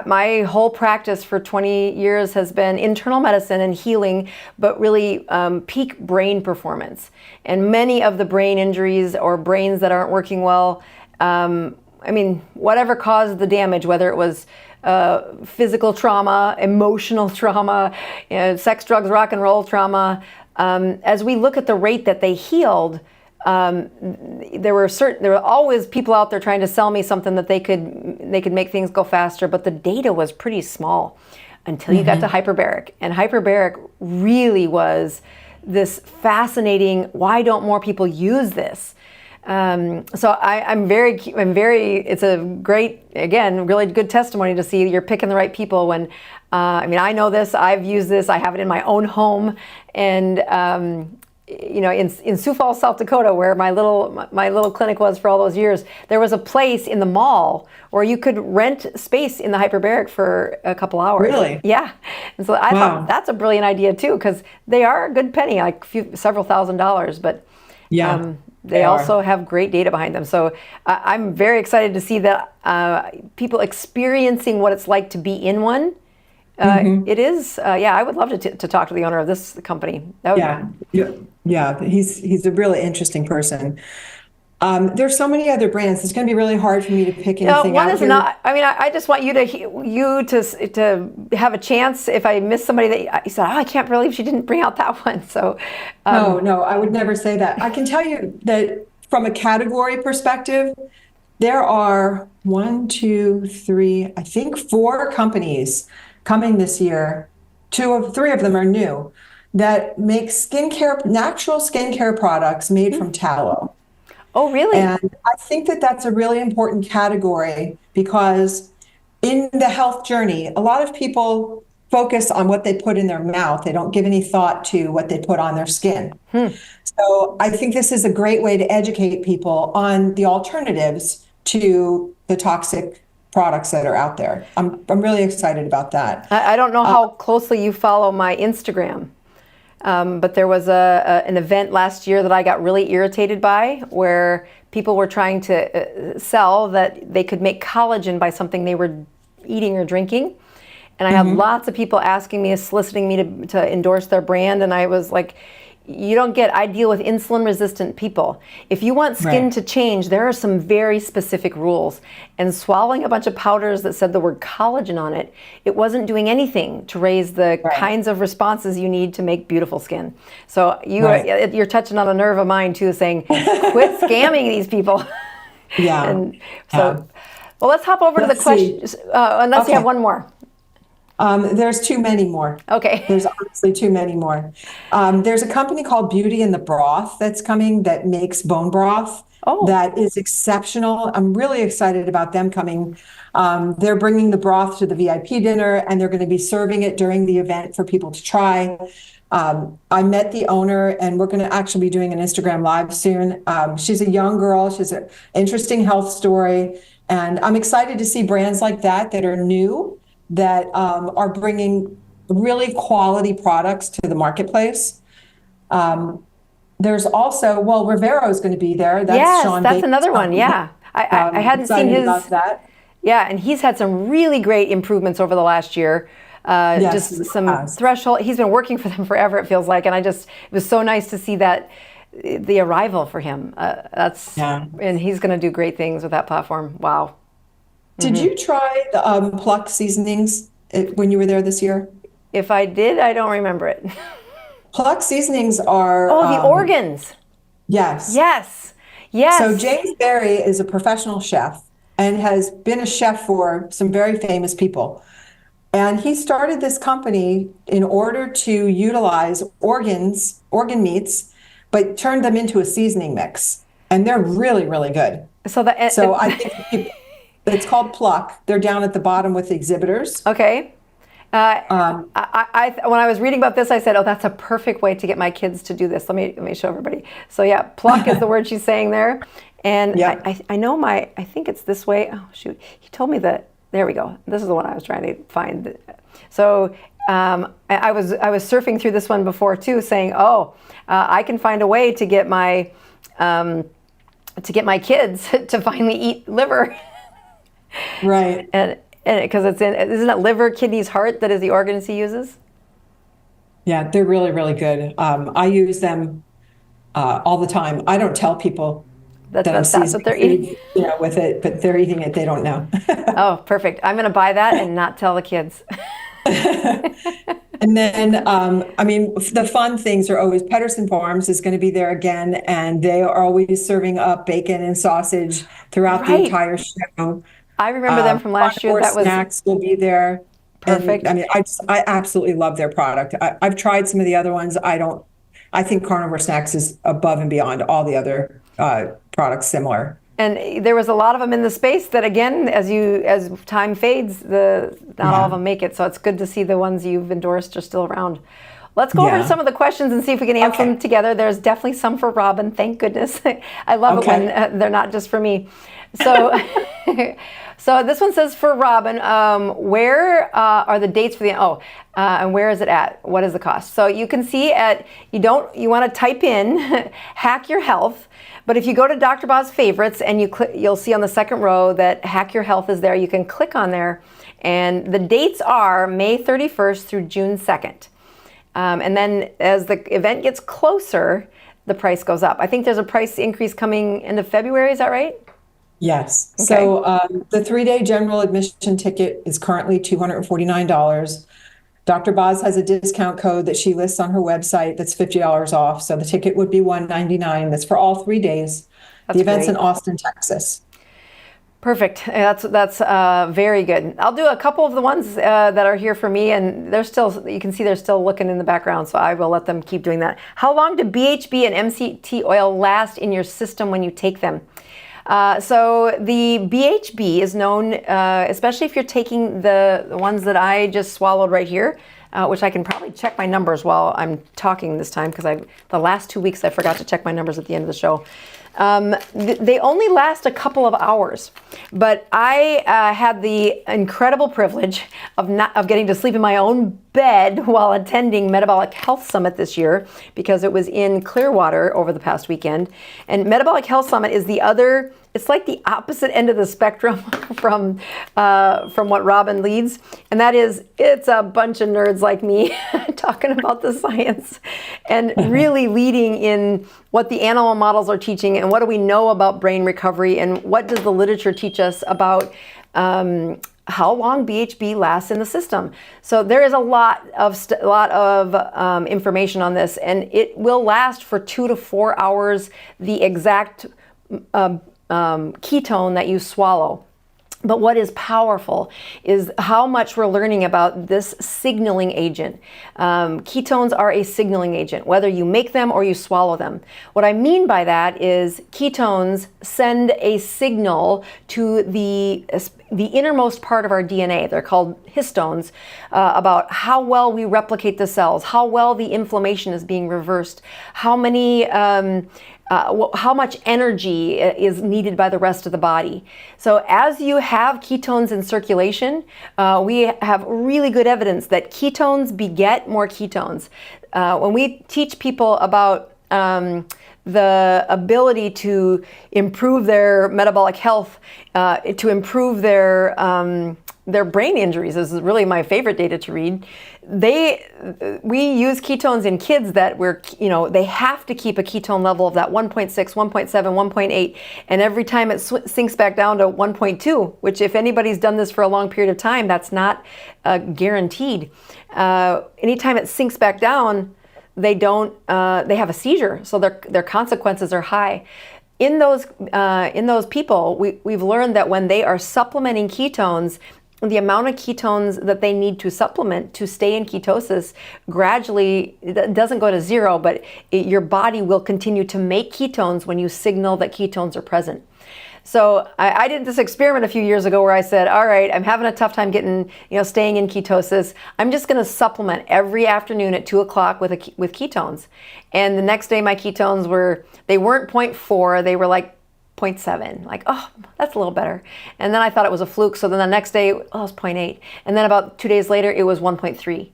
my whole practice for 20 years has been internal medicine and healing, but really peak brain performance. And many of the brain injuries or brains that aren't working well, I mean, whatever caused the damage, whether it was physical trauma, emotional trauma, you know, sex, drugs, rock and roll trauma, as we look at the rate that they healed, there were always people out there trying to sell me something that they could make things go faster, but the data was pretty small until you got to hyperbaric. And hyperbaric really was this fascinating, why don't more people use this? So I'm very, it's a great, again, really good testimony to see you're picking the right people when, I mean, I know this, I've used this, I have it in my own home, and, you know, in Sioux Falls, South Dakota, where my little clinic was for all those years, there was a place in the mall where you could rent space in the hyperbaric for a couple hours.
Really?
Yeah. And so I thought that's a brilliant idea too, because they are a good penny, like several $1,000s, but
Yeah.
they also have great data behind them. So I'm very excited to see that people experiencing what it's like to be in one. It is, I would love to talk to the owner of this company. That would
Yeah. He's a really interesting person. There's so many other brands. It's going to be really hard for me to pick anything
one
out
is
here.
not. I mean, I just want you to have a chance. If I miss somebody that you said, oh, I can't believe she didn't bring out that one. So
No, I would never say that. I can tell you that from a category perspective, there are 1, 2, 3, I think 4 companies coming this year. 3 of them are new that make natural skincare products made from tallow.
Oh, really?
And I think that that's a really important category because in the health journey, a lot of people focus on what they put in their mouth. They don't give any thought to what they put on their skin. So I think this is a great way to educate people on the alternatives to the toxic products that are out there. I'm really excited about that.
I don't know how closely you follow my Instagram. But there was an event last year that I got really irritated by, where people were trying to sell that they could make collagen by something they were eating or drinking. And I had lots of people asking me, soliciting me to endorse their brand. And I was like, I deal with insulin resistant people. If you want skin to change, there are some very specific rules. And swallowing a bunch of powders that said the word collagen on it, it wasn't doing anything to raise the kinds of responses you need to make beautiful skin. So you're touching on a nerve of mine too, saying, quit scamming these people.
Yeah.
And so, well, let's hop over to the questions, unless you have one more.
There's too many more.
Okay.
There's honestly too many more. There's a company called Beauty in the Broth that's coming that makes bone broth. That is exceptional. I'm really excited about them coming. They're bringing the broth to the VIP dinner, and they're going to be serving it during the event for people to try. I met the owner, and we're going to actually be doing an Instagram live soon. She's a young girl. She's an interesting health story. And I'm excited to see brands like that are new, that are bringing really quality products to the marketplace. There's also, Rivero is going to be there.
That's
Sean
that's
Baker's
another one.
company.
Yeah, I hadn't seen his.
About that.
Yeah, and he's had some really great improvements over the last year. Just some threshold. He's been working for them forever, it feels like, and it was so nice to see that the arrival for him. And he's going to do great things with that platform. Wow.
Did you try the Pluck seasonings when you were there this year?
If I did, I don't remember it.
Pluck seasonings are.
Oh, the organs.
Yes.
Yes. Yes.
So James Barry is a professional chef and has been a chef for some very famous people. And he started this company in order to utilize organ meats, but turned them into a seasoning mix. And they're really, really good.
So
I think it's called Pluck. They're down at the bottom with the exhibitors.
Okay. When I was reading about this, I said, "Oh, that's a perfect way to get my kids to do this." Let me show everybody. So yeah, pluck is the word she's saying there, and yep. I know I think it's this way. Oh shoot, he told me that. There we go. This is the one I was trying to find. So I was surfing through this one before too, saying, "Oh, I can find a way to get my kids to finally eat liver."
Right.
And because isn't it liver, kidneys, heart that is the organs he uses?
Yeah, they're really, really good. I use them all the time. I don't tell people that I'm seasoning
what they're eating,
with it, but they're eating it. They don't know.
Oh, perfect. I'm going to buy that and not tell the kids.
And then, the fun things are always Pedersen Farms is going to be there again, and they are always serving up bacon and sausage throughout the entire show.
I remember them from last year.
That snacks will be there.
Perfect.
And, I absolutely love their product. I've tried some of the other ones. I think Carnivore Snacks is above and beyond all the other products similar.
And there was a lot of them in the space that, again, as time fades, not all of them make it. So it's good to see the ones you've endorsed are still around. Let's go over to some of the questions and see if we can answer them together. There's definitely some for Robin, thank goodness. I love it when they're not just for me. So, so this one says for Robin, where are the dates for and where is it at? What is the cost? So you can see you want to type in Hack Your Health, but if you go to Dr. Boz Favorites and you'll see on the second row that Hack Your Health is there. You can click on there, and the dates are May 31st through June 2nd. And then as the event gets closer, the price goes up. I think there's a price increase coming into February, is that right?
Yes.
Okay.
So the 3-day general admission ticket is currently $249. Dr. Boz has a discount code that she lists on her website that's $50 off. So the ticket would be $199. That's for all 3 days. The event's in Austin, Texas. Perfect.
That's very good. I'll do a couple of the ones that are here for me, and you can see they're still looking in the background, so I will let them keep doing that. How long do BHB and MCT oil last in your system when you take them? So the BHB is known, especially if you're taking the ones that I just swallowed right here, which I can probably check my numbers while I'm talking this time, because the last 2 weeks I forgot to check my numbers at the end of the show. They only last a couple of hours, but I had the incredible privilege of getting to sleep in my own bed while attending Metabolic Health Summit this year, because it was in Clearwater over the past weekend. And Metabolic Health Summit is it's like the opposite end of the spectrum from what Robin leads, and that is, it's a bunch of nerds like me talking about the science and really leading in what the animal models are teaching and what do we know about brain recovery and what does the literature teach us about how long BHB lasts in the system. So there is a lot of information on this, and it will last for 2 to 4 hours, the exact ketone that you swallow. But what is powerful is how much we're learning about this signaling agent. Ketones are a signaling agent, whether you make them or you swallow them. What I mean by that is ketones send a signal to the innermost part of our DNA. They're called histones, about how well we replicate the cells, how well the inflammation is being reversed, how much energy is needed by the rest of the body. So as you have ketones in circulation, we have really good evidence that ketones beget more ketones. When we teach people about the ability to improve their metabolic health, to improve their brain injuries. This is really my favorite data to read. We use ketones in kids that they have to keep a ketone level of that 1.6, 1.7, 1.8, and every time it sinks back down to 1.2, which if anybody's done this for a long period of time, that's not guaranteed. Anytime it sinks back down, they have a seizure, so their consequences are high. In those people, we've learned that when they are supplementing ketones, the amount of ketones that they need to supplement to stay in ketosis gradually, it doesn't go to zero, but your body will continue to make ketones when you signal that ketones are present. So I did this experiment a few years ago where I said, all right, I'm having a tough time staying in ketosis. I'm just going to supplement every afternoon at 2 o'clock with ketones. And the next day my ketones weren't 0.4, they were like 0.7, like, oh, that's a little better. And then I thought it was a fluke. So then the next day, it was 0.8. And then about 2 days later, it was 1.3.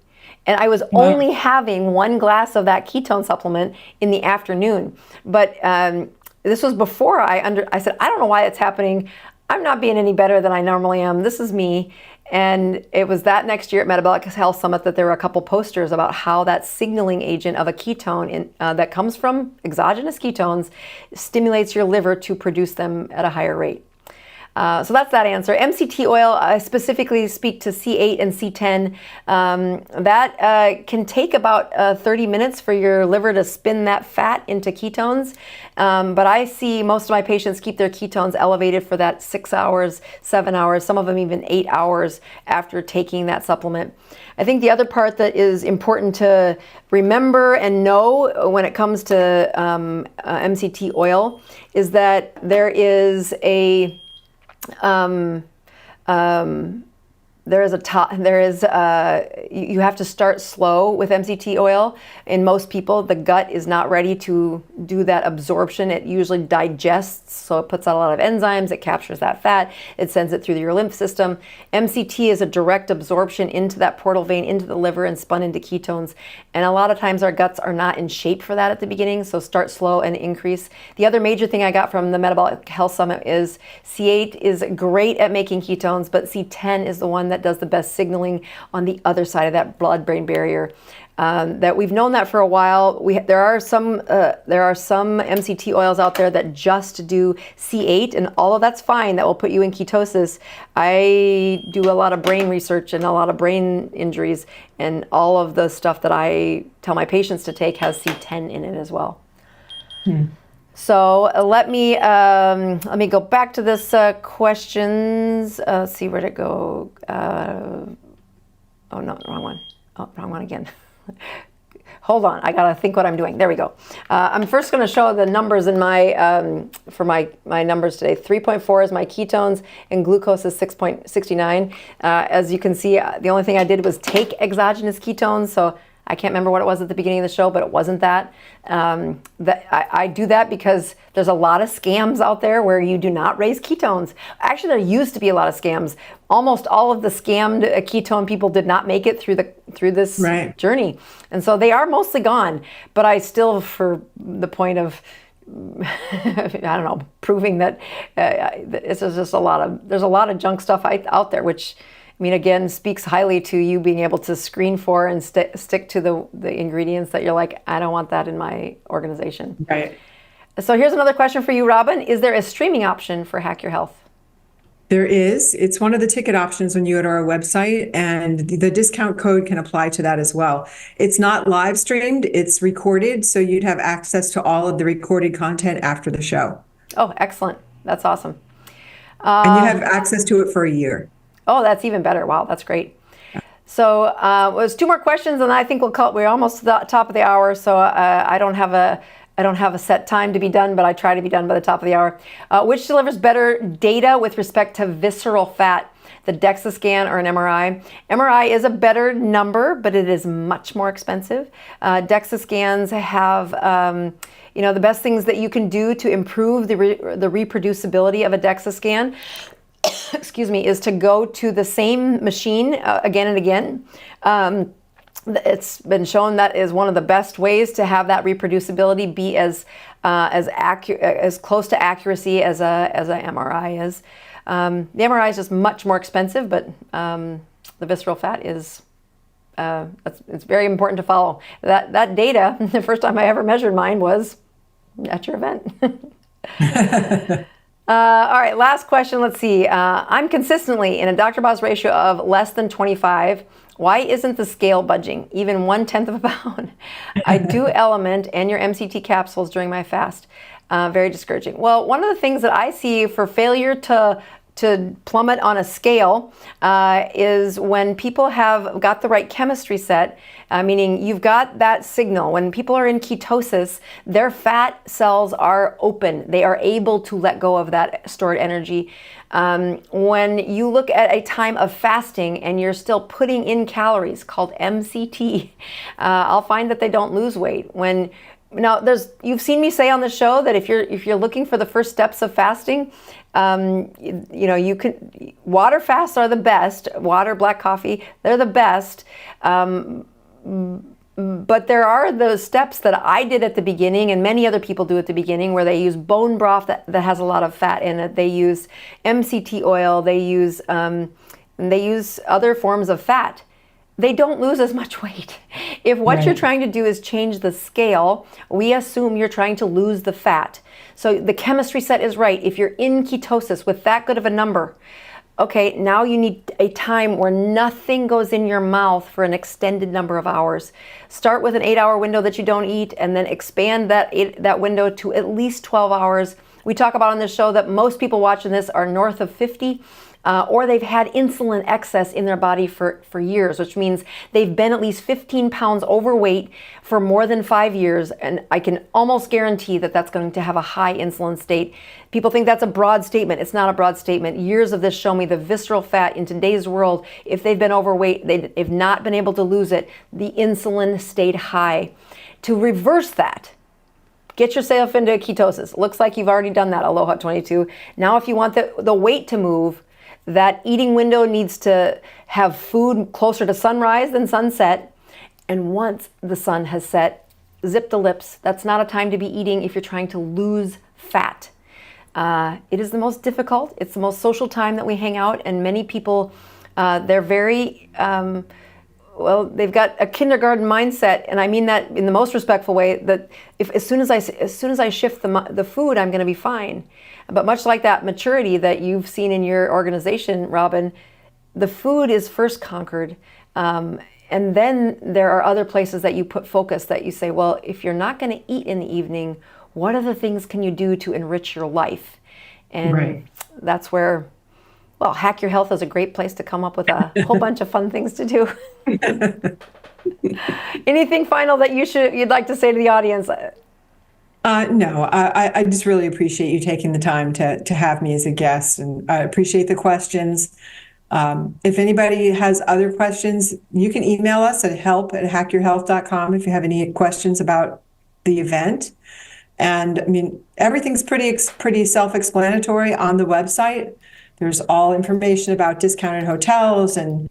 And I was only having 1 glass of that ketone supplement in the afternoon. But this was before I said, I don't know why it's happening. I'm not being any better than I normally am. This is me. And it was that next year at Metabolic Health Summit that there were a couple posters about how that signaling agent of a ketone that comes from exogenous ketones stimulates your liver to produce them at a higher rate. So that's that answer. MCT oil, I specifically speak to C8 and C10. That can take about 30 minutes for your liver to spin that fat into ketones. But I see most of my patients keep their ketones elevated for that 6 hours, 7 hours, some of them even 8 hours after taking that supplement. I think the other part that is important to remember and know when it comes to MCT oil is that there is you have to start slow with MCT oil. In most people, the gut is not ready to do that absorption. It usually digests, so it puts out a lot of enzymes, it captures that fat, it sends it through your lymph system. MCT is a direct absorption into that portal vein, into the liver, and spun into ketones. And a lot of times our guts are not in shape for that at the beginning, so start slow and increase. The other major thing I got from the Metabolic Health Summit is C8 is great at making ketones, but C10 is the one that does the best signaling on the other side of that blood-brain barrier. That we've known that for a while. There are some MCT oils out there that just do C8, and all of that's fine. That will put you in ketosis. I do a lot of brain research and a lot of brain injuries, and all of the stuff that I tell my patients to take has C10 in it as well. So let me go back to this questions. Let's see, where'd it go? Oh no, wrong one. Oh, wrong one again. Hold on, I gotta think what I'm doing. There we go. I'm first going to show the numbers in my for my numbers today. 3.4 is my ketones, and glucose is 6.69. As you can see, the only thing I did was take exogenous ketones. So I can't remember what it was at the beginning of the show, but it wasn't that. I do that because there's a lot of scams out there where you do not raise ketones. Actually, there used to be a lot of scams. Almost all of the scammed ketone people did not make it through this journey. And so they are mostly gone. But I still, for the point of, I don't know, proving that it's just there's a lot of junk stuff out there, which, I mean, again, speaks highly to you being able to screen for and stick to the ingredients that you're like, I don't want that in my organization.
Right.
So here's another question for you, Robin. Is there a streaming option for Hack Your Health?
There is. It's one of the ticket options when you go to our website, and the discount code can apply to that as well. It's not live streamed, it's recorded, so you'd have access to all of the recorded content after the show. Oh, excellent. That's awesome. And you have access to it for a year. Oh, that's even better. Wow, that's great. So it was 2 more questions, and I think we're almost to the top of the hour, so I don't have a set time to be done, but I try to be done by the top of the hour. Which delivers better data with respect to visceral fat, the DEXA scan or an MRI? MRI is a better number, but it is much more expensive. DEXA scans have the best things that you can do to improve the reproducibility of a DEXA scan excuse me, is to go to the same machine again and again.
It's been shown that is one of the best ways to have that reproducibility be as close to accuracy as a MRI is. The MRI is just much more expensive, but the visceral fat is it's very important to follow. That data, the first time I ever measured mine was at your event. All right, last question. Let's see. I'm consistently in a Dr. Boz ratio of less than 25. Why isn't the scale budging, even 1/10 of a pound? I do Element and your MCT capsules during my fast. Very discouraging. Well, one of the things that I see for failure to plummet on a scale is when people have got the right chemistry set, meaning you've got that signal. When people are in ketosis, their fat cells are open. They are able to let go of that stored energy. When you look at a time of fasting and you're still putting in calories, called MCT, I'll find that they don't lose weight. Now, you've seen me say on the show that if you're looking for the first steps of fasting, you can, water fasts are the best. Water, black coffee, they're the best. But there are those steps that I did at the beginning, and many other people do at the beginning, where they use bone broth that has a lot of fat in it. They use MCT oil. They use other forms of fat. They don't lose as much weight. If what you're trying to do is change the scale, we assume you're trying to lose the fat. So the chemistry set is right. If you're in ketosis with that good of a number, okay, now you need a time where nothing goes in your mouth for an extended number of hours. Start with an 8-hour window that you don't eat, and then expand that window to at least 12 hours. We talk about on this show that most people watching this are north of 50. Or they've had insulin excess in their body for years, which means they've been at least 15 pounds overweight for more than 5 years. And I can almost guarantee that that's going to have a high insulin state. People think that's a broad statement. It's not a broad statement. Years of this show me the visceral fat in today's world, if they've been overweight, they've not been able to lose it, the insulin stayed high. To reverse that, get yourself into ketosis. Looks like you've already done that, Aloha 22. Now if you want the weight to move, that eating window needs to have food closer to sunrise than sunset. And once the sun has set, zip the lips. That's not a time to be eating if you're trying to lose fat. It is the most difficult. It's the most social time that we hang out. And many people, they're very, they've got a kindergarten mindset. And I mean that in the most respectful way, that as soon as I shift the food, I'm going to be fine. But much like that maturity that you've seen in your organization, Robin, the food is first conquered. And then there are other places that you put focus, that you say, well, if you're not going to eat in the evening, what other things can you do to enrich your life? And that's where, well, Hack Your Health is a great place to come up with a whole bunch of fun things to do. Anything final that you'd like to say to the audience?
No, I just really appreciate you taking the time to have me as a guest, and I appreciate the questions. If anybody has other questions, you can email us at help@hackyourhealth.com if you have any questions about the event. And I mean, everything's pretty self-explanatory on the website. There's all information about discounted hotels and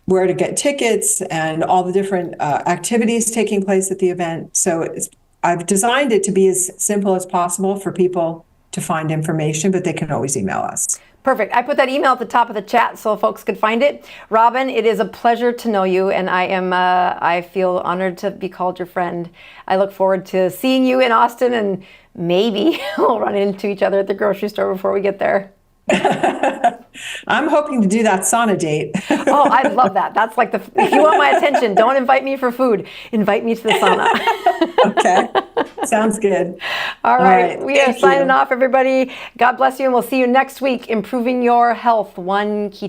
where to get tickets and all the different activities taking place at the event. So I've designed it to be as simple as possible for people to find information, but they can always email us.
Perfect. I put that email at the top of the chat so folks could find it. Robin, it is a pleasure to know you, and I feel honored to be called your friend. I look forward to seeing you in Austin, and maybe we'll run into each other at the grocery store before we get there.
I'm hoping to do that sauna date.
Oh, I love that. That's like if you want my attention, don't invite me for food. Invite me to the sauna.
Okay. Sounds good.
All right. We are signing off, everybody. God bless you, and we'll see you next week. Improving your health, one keto.